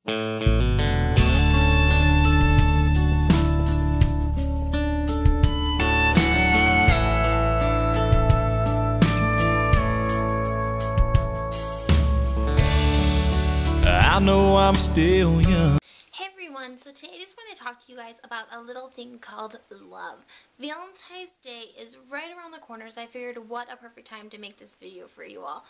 I know I'm still young. Hey everyone, so today I just want to talk to you guys about a little thing called love. Valentine's Day is right around the corner, so I figured what a perfect time to make this video for you all.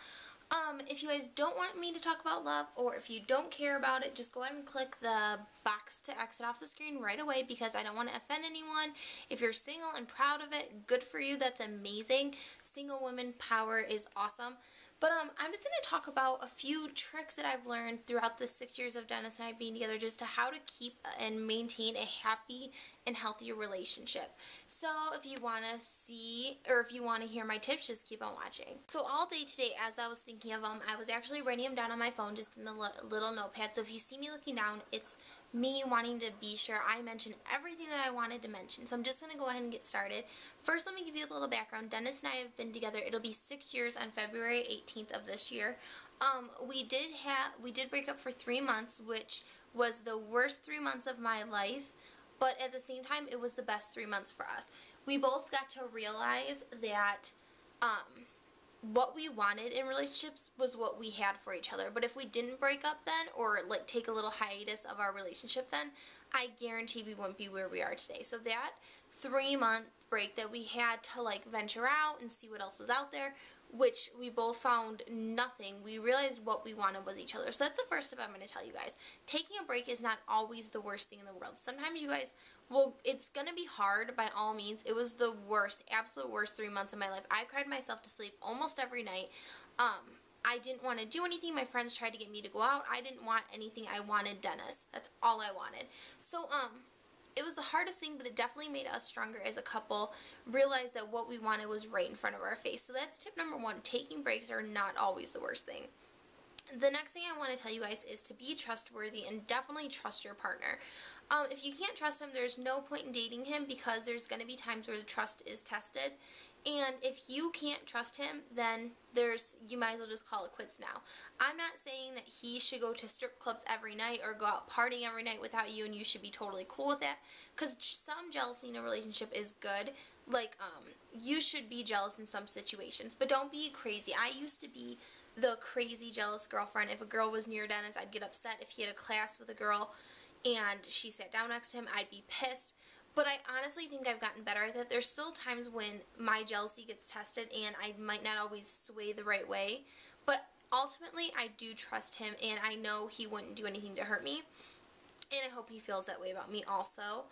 If you guys don't want me to talk about love, or if you don't care about it, just go ahead and click the box to exit off the screen right away, because I don't want to offend anyone. If you're single and proud of it, good for you, that's amazing. Single women power is awesome. But I'm just going to talk about a few tricks that I've learned throughout the 6 years of Dennis and I being together, just to how to keep and maintain a happy and healthy relationship. So if you want to see, or if you want to hear my tips, just keep on watching. So all day today, as I was thinking of them, I was actually writing them down on my phone, just in a little notepad. So if you see me looking down, it's me wanting to be sure I mention everything that I wanted to mention. So I'm just going to go ahead and get started. First, let me give you a little background. Dennis and I have been together, it'll be 6 years on February 18th of this year. We did break up for 3 months, which was the worst 3 months of my life, but at the same time, it was the best 3 months for us. We both got to realize that what we wanted in relationships was what we had for each other. But if we didn't break up then, or like take a little hiatus of our relationship then, I guarantee we wouldn't be where we are today. So that 3-month break that we had to like venture out and see what else was out there, which we both found nothing. We realized what we wanted was each other. So that's the first step I'm going to tell you guys. Taking a break is not always the worst thing in the world. Sometimes you guys, well, it's going to be hard by all means. It was the worst, absolute worst 3 months of my life. I cried myself to sleep almost every night. I didn't want to do anything. My friends tried to get me to go out. I didn't want anything. I wanted Dennis. That's all I wanted. So, it was the hardest thing, but it definitely made us stronger as a couple, realize that what we wanted was right in front of our face. So that's tip number 1. Taking breaks are not always the worst thing. The next thing I want to tell you guys is to be trustworthy and definitely trust your partner. If you can't trust him, there's no point in dating him, because there's going to be times where the trust is tested. And if you can't trust him, then you might as well just call it quits now. I'm not saying that he should go to strip clubs every night or go out partying every night without you, and you should be totally cool with that, because some jealousy in a relationship is good. Like, you should be jealous in some situations, but don't be crazy. I used to be the crazy jealous girlfriend. If a girl was near Dennis, I'd get upset. If he had a class with a girl and she sat down next to him, I'd be pissed. But I honestly think I've gotten better at that. There's still times when my jealousy gets tested and I might not always sway the right way, but ultimately I do trust him, and I know he wouldn't do anything to hurt me, and I hope he feels that way about me also.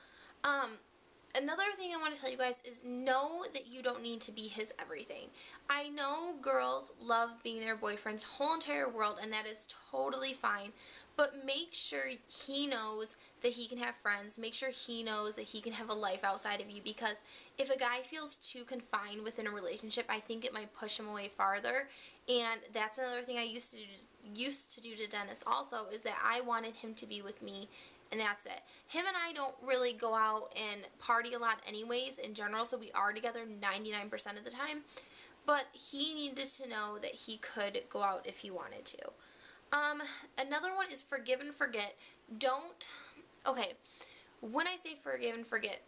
Another thing I want to tell you guys is know that you don't need to be his everything. I know girls love being their boyfriend's whole entire world, and that is totally fine. But make sure he knows that he can have friends. Make sure he knows that he can have a life outside of you, because if a guy feels too confined within a relationship, I think it might push him away farther. And that's another thing I used to do to Dennis also, is that I wanted him to be with me, and that's it. Him and I don't really go out and party a lot anyways in general, so we are together 99% of the time. But he needed to know that he could go out if he wanted to. Another one is forgive and forget. Okay, when I say forgive and forget,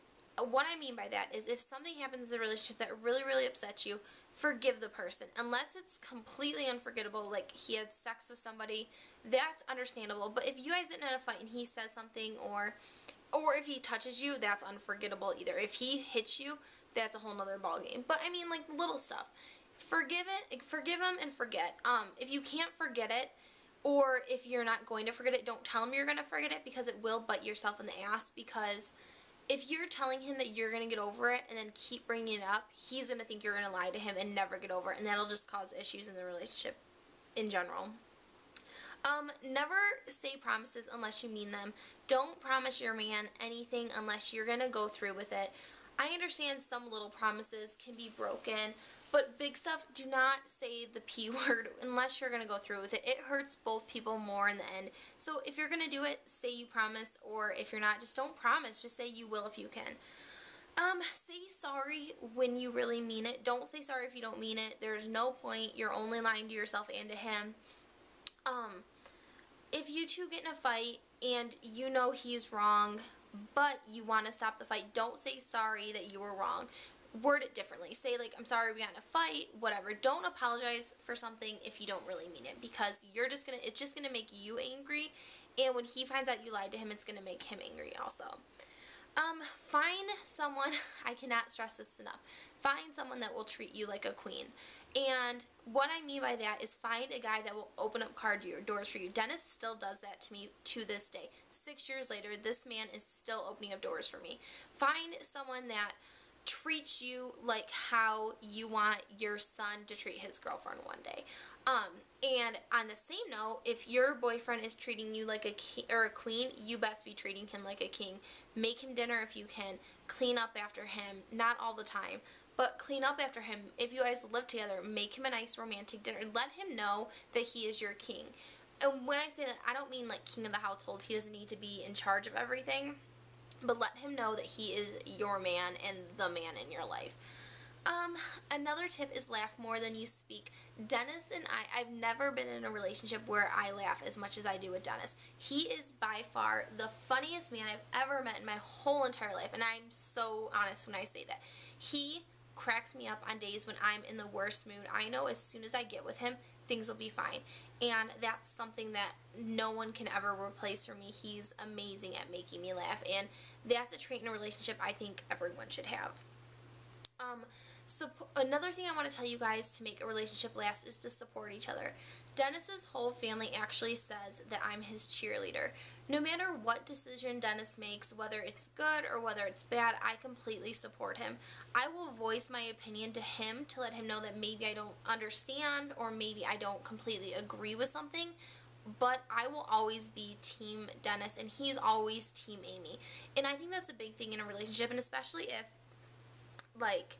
what I mean by that is if something happens in a relationship that really, really upsets you, forgive the person. Unless it's completely unforgettable, like he had sex with somebody, that's understandable. But if you guys didn't have a fight and he says something, or if he touches you, that's unforgettable either. If he hits you, that's a whole nother ballgame. But I mean, like, little stuff. Forgive him and forget. If you can't forget it, or if you're not going to forget it, don't tell him you're going to forget it, because it will bite yourself in the ass. Because if you're telling him that you're going to get over it and then keep bringing it up, he's going to think you're going to lie to him and never get over it, and that'll just cause issues in the relationship in general. Never say promises unless you mean them. Don't promise your man anything unless you're going to go through with it. I understand some little promises can be broken, but big stuff, do not say the P word unless you're going to go through with it. It hurts both people more in the end. So if you're going to do it, say you promise, or if you're not, just don't promise. Just say you will if you can. Say sorry when you really mean it. Don't say sorry if you don't mean it. There's no point. You're only lying to yourself and to him. if you two get in a fight and you know he's wrong, but you want to stop the fight, don't say sorry that you were wrong. Word it differently. Say, like, I'm sorry we got in a fight, whatever. Don't apologize for something if you don't really mean it, because it's just gonna make you angry, and when he finds out you lied to him, it's gonna make him angry also. Find someone, I cannot stress this enough, find someone that will treat you like a queen. And what I mean by that is find a guy that will open up car doors for you. Dennis still does that to me to this day. 6 years later, this man is still opening up doors for me. Find someone that treats you like how you want your son to treat his girlfriend one day. And on the same note, if your boyfriend is treating you like a king or a queen, you best be treating him like a king. Make him dinner if you can. Clean up after him. Not all the time, but clean up after him. If you guys live together, make him a nice romantic dinner. Let him know that he is your king. And when I say that, I don't mean like king of the household. He doesn't need to be in charge of everything. But let him know that he is your man and the man in your life. Another tip is laugh more than you speak. Dennis and I've never been in a relationship where I laugh as much as I do with Dennis. He is by far the funniest man I've ever met in my whole entire life, and I'm so honest when I say that. He cracks me up on days when I'm in the worst mood. I know as soon as I get with him, things will be fine, and that's something that no one can ever replace for me. He's amazing at making me laugh, and that's a trait in a relationship I think everyone should have. So another thing I want to tell you guys to make a relationship last is to support each other. Dennis's whole family actually says that I'm his cheerleader. No matter what decision Dennis makes, whether it's good or whether it's bad, I completely support him. I will voice my opinion to him to let him know that maybe I don't understand or maybe I don't completely agree with something, but I will always be Team Dennis and he's always Team Amy. And I think that's a big thing in a relationship, and especially if, like,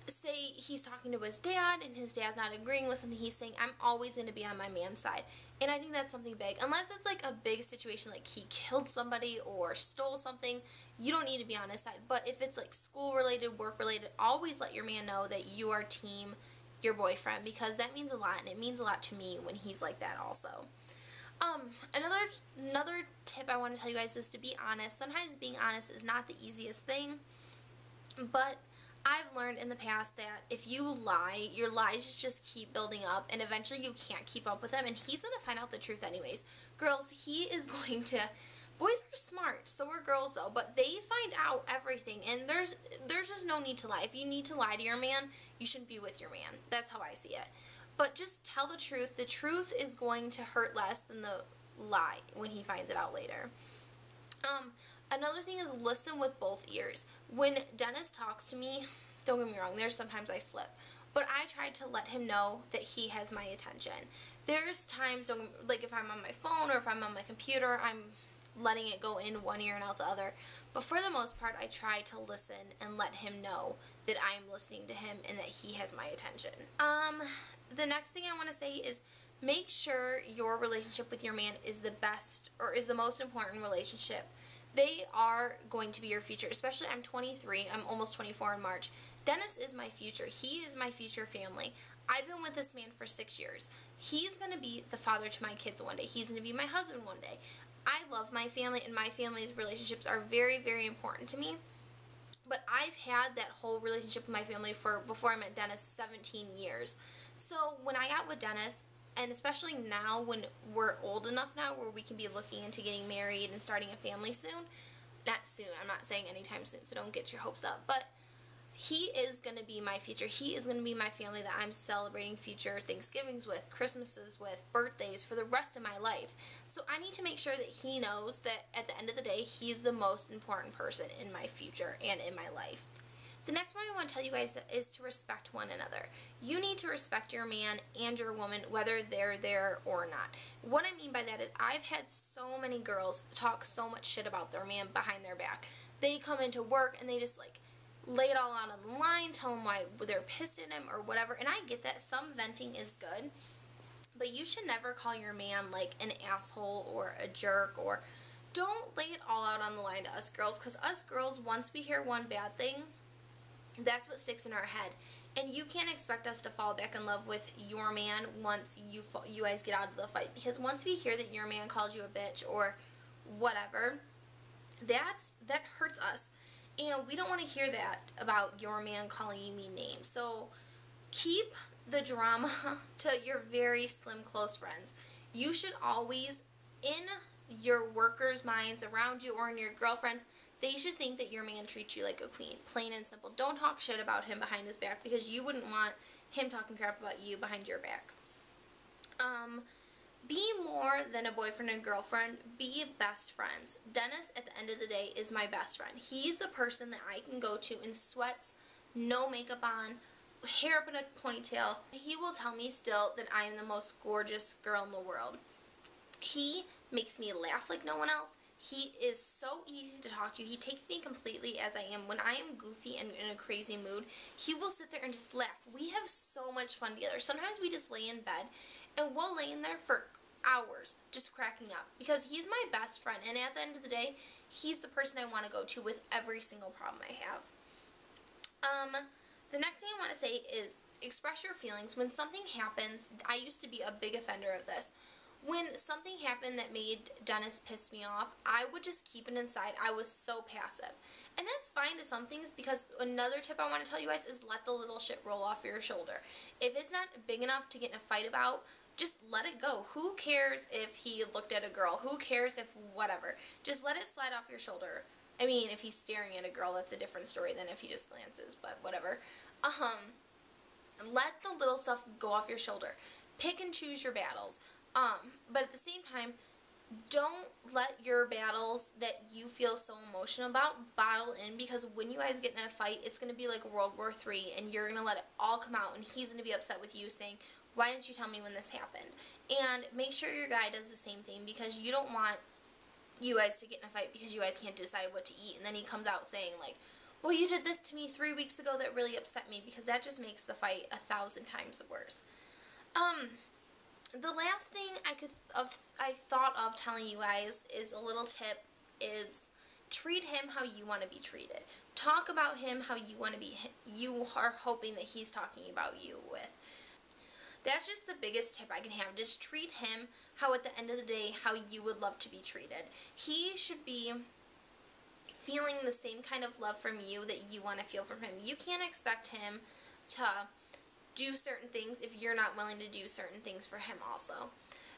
say he's talking to his dad and his dad's not agreeing with something he's saying, I'm always going to be on my man's side. And I think that's something big. Unless it's like a big situation like he killed somebody or stole something, you don't need to be on his side. But if it's like school related, work related, always let your man know that you are team your boyfriend, because that means a lot, and it means a lot to me when he's like that also. Another tip I want to tell you guys is to be honest. Sometimes being honest is not the easiest thing, but I've learned in the past that if you lie, your lies just keep building up, and eventually you can't keep up with them, and he's going to find out the truth anyways. Girls, he is going to... Boys are smart, so are girls though, but they find out everything, and there's just no need to lie. If you need to lie to your man, you shouldn't be with your man. That's how I see it. But just tell the truth. The truth is going to hurt less than the lie when he finds it out later. Another thing is listen with both ears. When Dennis talks to me, don't get me wrong, there's sometimes I slip, but I try to let him know that he has my attention. There's times, like if I'm on my phone or if I'm on my computer, I'm letting it go in one ear and out the other. But for the most part, I try to listen and let him know that I'm listening to him and that he has my attention. The next thing I want to say is make sure your relationship with your man is the best or is the most important relationship. They are going to be your future, especially I'm 23, I'm almost 24 in March. Dennis is my future. He is my future family. I've been with this man for 6 years. He's going to be the father to my kids one day. He's going to be my husband one day. I love my family, and my family's relationships are very, very important to me. But I've had that whole relationship with my family before I met Dennis, 17 years. So when I got with Dennis, and especially now when we're old enough now where we can be looking into getting married and starting a family soon. Not soon, I'm not saying anytime soon, so don't get your hopes up. But he is going to be my future. He is going to be my family that I'm celebrating future Thanksgivings with, Christmases with, birthdays for the rest of my life. So I need to make sure that he knows that at the end of the day, he's the most important person in my future and in my life. The next one I want to tell you guys is to respect one another. You need to respect your man and your woman whether they're there or not. What I mean by that is I've had so many girls talk so much shit about their man behind their back. They come into work and they just like lay it all out on the line, tell him why they're pissed at him or whatever. And I get that some venting is good, but you should never call your man like an asshole or a jerk, or don't lay it all out on the line to us girls, because us girls, once we hear one bad thing, that's what sticks in our head. And you can't expect us to fall back in love with your man once you guys get out of the fight. Because once we hear that your man called you a bitch or whatever, that hurts us. And we don't want to hear that about your man calling you mean names. So keep the drama to your very slim close friends. You should always, in your workers' minds around you or in your girlfriends, they should think that your man treats you like a queen. Plain and simple. Don't talk shit about him behind his back, because you wouldn't want him talking crap about you behind your back. Be more than a boyfriend and girlfriend. Be best friends. Dennis, at the end of the day, is my best friend. He's the person that I can go to in sweats, no makeup on, hair up in a ponytail. He will tell me still that I am the most gorgeous girl in the world. He makes me laugh like no one else. He is so easy to talk to. He takes me completely as I am. When I am goofy and in a crazy mood, he will sit there and just laugh. We have so much fun together. Sometimes we just lay in bed and we'll lay in there for hours just cracking up, because he's my best friend, and at the end of the day, he's the person I want to go to with every single problem I have. The next thing I want to say is express your feelings. When something happens, I used to be a big offender of this. When something happened that made Dennis piss me off, I would just keep it inside. I was so passive. And that's fine to some things, because another tip I want to tell you guys is let the little shit roll off your shoulder. If it's not big enough to get in a fight about, just let it go. Who cares if he looked at a girl? Who cares if whatever? Just let it slide off your shoulder. I mean, if he's staring at a girl, that's a different story than if he just glances, but whatever. Let the little stuff go off your shoulder. Pick and choose your battles. But at the same time, don't let your battles that you feel so emotional about bottle in, because when you guys get in a fight, it's going to be like World War III, and you're going to let it all come out, and he's going to be upset with you saying, why didn't you tell me when this happened? And make sure your guy does the same thing, because you don't want you guys to get in a fight because you guys can't decide what to eat, and then he comes out saying like, well, you did this to me 3 weeks ago that really upset me, because that just makes the fight 1,000 times worse. The last thing I thought of telling you guys is a little tip is treat him how you want to be treated. Talk about him how you want to be, you are hoping that he's talking about you with. That's just the biggest tip I can have. Just treat him how at the end of the day, how you would love to be treated. He should be feeling the same kind of love from you that you want to feel from him. You can't expect him to do certain things if you're not willing to do certain things for him also.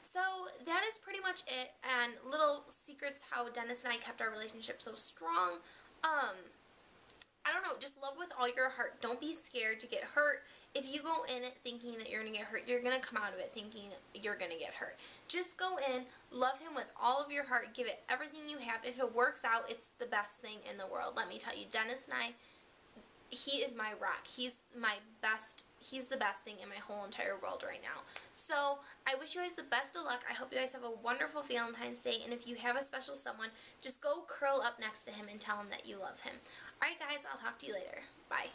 So that is pretty much it, and little secrets how Dennis and I kept our relationship so strong. I don't know, just love with all your heart. Don't be scared to get hurt. If you go in it thinking that you're going to get hurt, you're going to come out of it thinking you're going to get hurt. Just go in, love him with all of your heart, give it everything you have. If it works out, it's the best thing in the world. Let me tell you, Dennis and I, he is my rock. He's my best, he's the best thing in my whole entire world right now. So, I wish you guys the best of luck. I hope you guys have a wonderful Valentine's Day, and if you have a special someone, just go curl up next to him and tell him that you love him. Alright guys, I'll talk to you later. Bye.